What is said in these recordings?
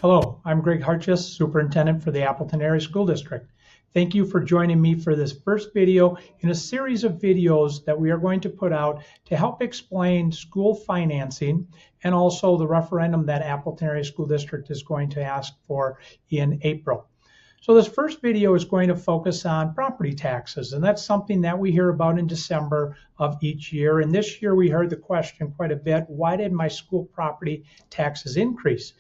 Hello, I'm Greg Hartjes, Superintendent for the Appleton Area School District. Thank you for joining me for this first video in a series of videos that we are going to put out to help explain school financing and also the referendum that Appleton Area School District is going to ask for in April. So this first video is going to focus on property taxes, and that's something that we hear about in December of each year. And this year we heard the question quite a bit, why did my school property taxes increase?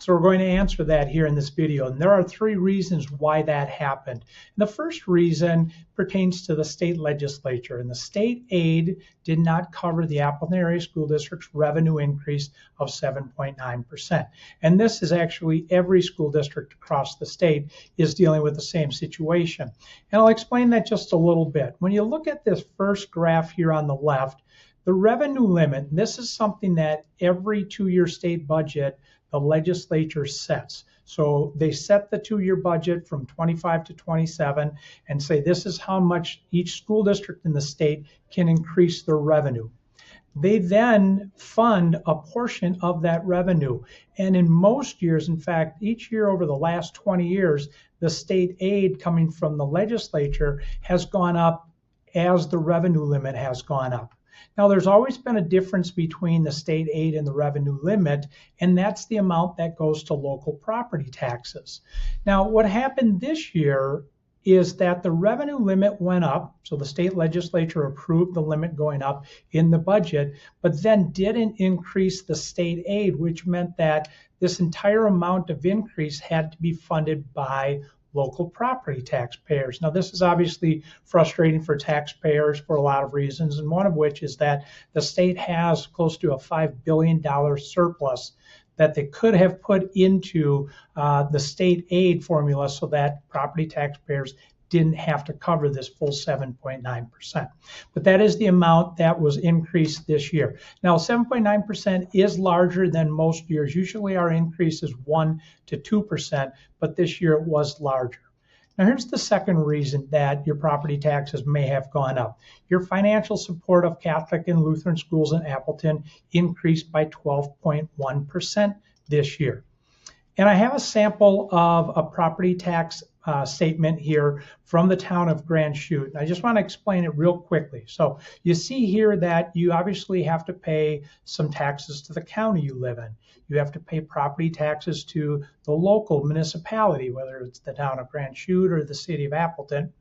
So we're going to answer that here in this video. And there are three reasons why that happened. And the first reason pertains to the state legislature. And the state aid did not cover the Appleton Area School District's revenue increase of 7.9%. And this is actually every school district across the state is dealing with the same situation. And I'll explain that just a little bit. When you look at this first graph here on the left, the revenue limit, this is something that every two-year state budget the legislature sets. So they set the two-year budget from 25 to 27 and say this is how much each school district in the state can increase their revenue. They then fund a portion of that revenue. And in most years, in fact, each year over the last 20 years, the state aid coming from the legislature has gone up as the revenue limit has gone up. Now, there's always been a difference between the state aid and the revenue limit, and that's the amount that goes to local property taxes. Now, what happened this year is that the revenue limit went up, so the state legislature approved the limit going up in the budget, but then didn't increase the state aid, which meant that this entire amount of increase had to be funded by local property taxpayers. Now, this is obviously frustrating for taxpayers for a lot of reasons, and one of which is that the state has close to a $5 billion surplus that they could have put into the state aid formula so that property taxpayers didn't have to cover this full 7.9%. But that is the amount that was increased this year. Now, 7.9% is larger than most years. Usually our increase is 1 to 2%, but this year it was larger. Now, here's the second reason that your property taxes may have gone up. Your financial support of Catholic and Lutheran schools in Appleton increased by 12.1% this year. And I have a sample of a property tax statement here from the town of Grand Chute. I just want to explain it real quickly. So you see here that you obviously have to pay some taxes to the county you live in. You have to pay property taxes to the local municipality, whether it's the town of Grand Chute or the city of Appleton.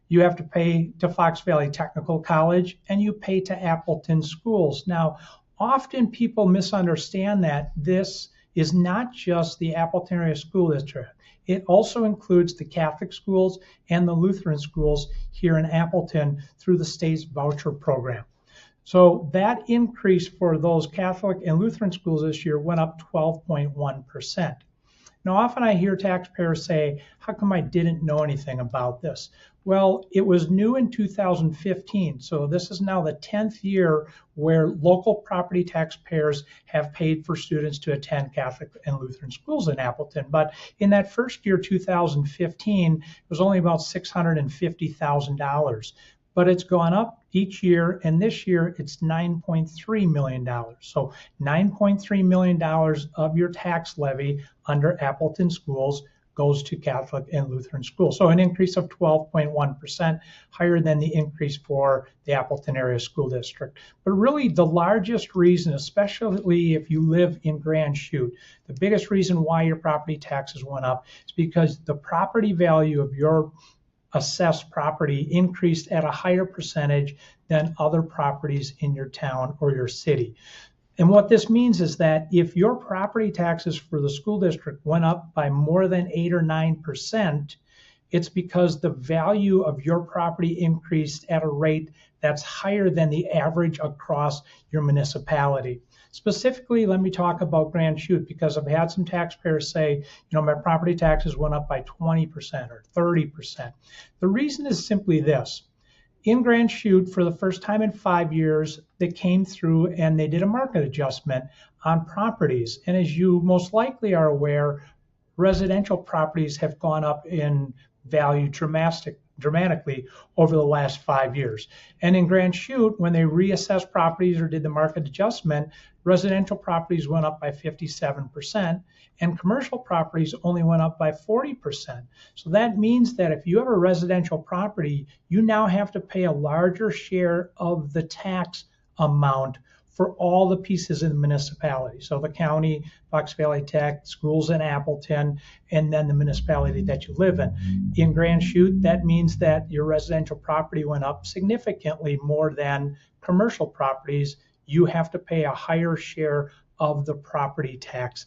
You have to pay to Fox Valley Technical College, and you pay to Appleton schools. Now, often people misunderstand that this is not just the Appleton Area School District. It also includes the Catholic schools and the Lutheran schools here in Appleton through the state's voucher program. So that increase for those Catholic and Lutheran schools this year went up 12.1%. Now, often I hear taxpayers say, how come I didn't know anything about this? Well, it was new in 2015. So this is now the 10th year where local property taxpayers have paid for students to attend Catholic and Lutheran schools in Appleton. But in that first year, 2015, it was only about $650,000. But it's gone up each year, and this year it's $9.3 million. So $9.3 million of your tax levy under Appleton schools goes to Catholic and Lutheran schools. So an increase of 12.1%, higher than the increase for the Appleton Area School District. But really the largest reason, especially if you live in Grand Chute, the biggest reason why your property taxes went up is because the property value of your assessed property increased at a higher percentage than other properties in your town or your city. And what this means is that if your property taxes for the school district went up by more than 8 or 9%, it's because the value of your property increased at a rate that's higher than the average across your municipality. Specifically, let me talk about Grand Chute because I've had some taxpayers say, my property taxes went up by 20% or 30%. The reason is simply this. In Grand Chute, for the first time in 5 years, they came through and they did a market adjustment on properties. And as you most likely are aware, residential properties have gone up in value dramatically over the last 5 years. And in Grand Chute, when they reassessed properties or did the market adjustment, residential properties went up by 57%, and commercial properties only went up by 40%. So that means that if you have a residential property, you now have to pay a larger share of the tax amount for all the pieces in the municipality. So the county, Fox Valley Tech, schools in Appleton, and then the municipality that you live in. In Grand Chute, that means that your residential property went up significantly more than commercial properties. You have to pay a higher share of the property tax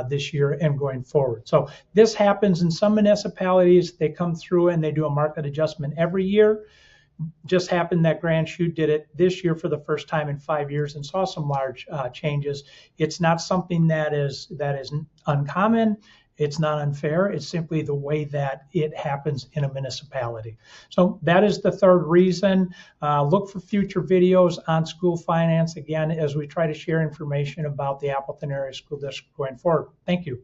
this year and going forward. So this happens in some municipalities. They come through and they do a market adjustment every year. Just happened that Grand Chute did it this year for the first time in 5 years and saw some large changes. It's not something that is uncommon. It's not unfair. It's simply the way that it happens in a municipality. So that is the third reason. Look for future videos on school finance, again, as we try to share information about the Appleton Area School District going forward. Thank you.